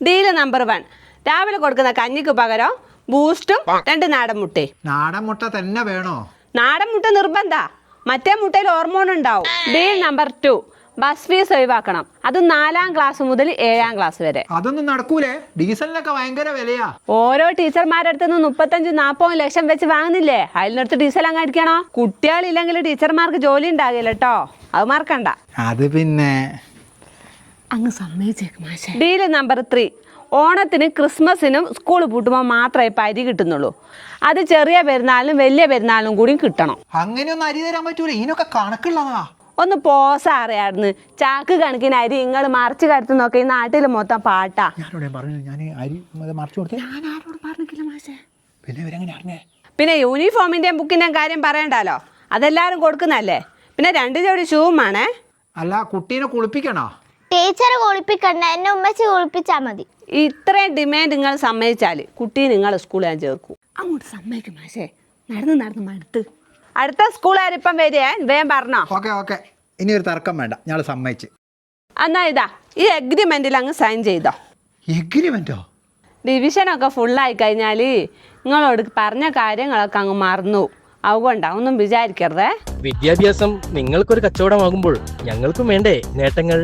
Deal number 1, രാവിലെ കൊടുക്കുന്ന കഞ്ഞിക്ക് പകരം ബൂസ്റ്റും 2 നാടൻ മുട്ടയും. നാടൻ മുട്ട തന്നെ വേണോ? നാടൻ മുട്ട നിർബന്ധ, മറ്റേ മുട്ടയിൽ ഹോർമോൺ ഉണ്ടാവും. ഡീൽ നമ്പർ 2, ബസ് ഫീസ് ഒഴിവാക്കണം. അത് 4ാം ക്ലാസ് മുതൽ 7ാം ക്ലാസ് വരെ. അതൊന്നും നടക്കൂലേ? ഡീസലിനൊക്കെ ഭയങ്കര വിലയാ. ഓരോ ടീച്ചർമാരുടെ അടുത്ത് നിന്ന് 35-40 ലക്ഷം വെച്ച് വാങ്ങുന്നില്ലേ? അതിനടുത്ത് ഡീസൽ അങ്ങ് അടിക്കണോ? കുട്ടികളില്ലെങ്കിൽ ടീച്ചർമാർക്ക് ജോലി ഉണ്ടാകില്ല കേട്ടോ, അത് മറക്കണ്ട. അത് പിന്നെ അങ്ങ് സമ്മതിച്ചേക്ക് മാഷേ. ഡീൽ നമ്പർ 3, ഓണത്തിന് ക്രിസ്മസിനും സ്കൂൾ പൂട്ടുമ്പോൾ മാത്രമേ ഇപ്പം അരി കിട്ടുന്നുള്ളൂ. അത് ചെറിയ പെരുന്നാളിനും വലിയ പെരുന്നാളിനും കൂടി കിട്ടണം. അങ്ങനെയൊന്നും അരി തരാൻ പറ്റൂല, ഇതിനൊക്കെ കണക്കുള്ളതാ. ഒന്ന് പോസ അറിയായിരുന്നു. ചാക്ക് കണക്കിന് അരി നിങ്ങൾ മറിച്ച് കടത്തു നോക്കി, ഈ നാട്ടിൽ മൊത്തം പാട്ടാ. ഞാനോടെ പറഞ്ഞു, ഞാൻ അരി മറിച്ചു കൊടുത്തേ. ഞാൻ ആരോട് പറഞ്ഞില്ല മാഷേ. പിന്നെ ഇവരെങ്ങനെ അറിഞ്ഞേ? പിന്നെ യൂണിഫോമിൻ്റെയും ബുക്കിൻ്റെയും കാര്യം പറയണ്ടല്ലോ, അതെല്ലാവരും കൊടുക്കുന്നല്ലേ. പിന്നെ 2 ജോഡി ഷൂവും വേണേ. അല്ല, കുട്ടീനെ കുളിപ്പിക്കണോ? ടീച്ചർ കുളിപ്പിക്കണ്ട, എന്നെ ഉമ്മച്ചി കുളിപ്പിച്ചാൽ മതി. ഇത്രയും ഡിമാൻഡ് നിങ്ങൾ സമ്മതിച്ചാൽ കുട്ടി നിങ്ങൾ സ്കൂളിൽ ഞാൻ ചേർക്കും. അങ്ങോട്ട് സമ്മതിക്കും മാഷേ. നടന്ന് മടുത്ത്. അടുത്ത സ്കൂളുകാരിപ്പം വരികയെ, വേഗം പറഞ്ഞോ. ഓക്കെ, ഇനി ഒരു തർക്കം വേണ്ട, ഞങ്ങൾ സമ്മതിച്ച്. എന്നാ ഇതാ ഈ എഗ്രിമെൻറ്റിൽ അങ്ങ് സൈൻ ചെയ്തോ. എഗ്രിമെന്റോ? ഡിവിഷനൊക്കെ ഫുള്ളായി കഴിഞ്ഞാൽ നിങ്ങളോട് പറഞ്ഞ കാര്യങ്ങളൊക്കെ അങ്ങ് മറന്നു. അതുകൊണ്ടാ, ഒന്നും വിചാരിക്കരുതേ. വിദ്യാഭ്യാസം നിങ്ങൾക്കൊരു കച്ചവടമാകുമ്പോൾ ഞങ്ങൾക്കും വേണ്ടേ നേട്ടങ്ങൾ?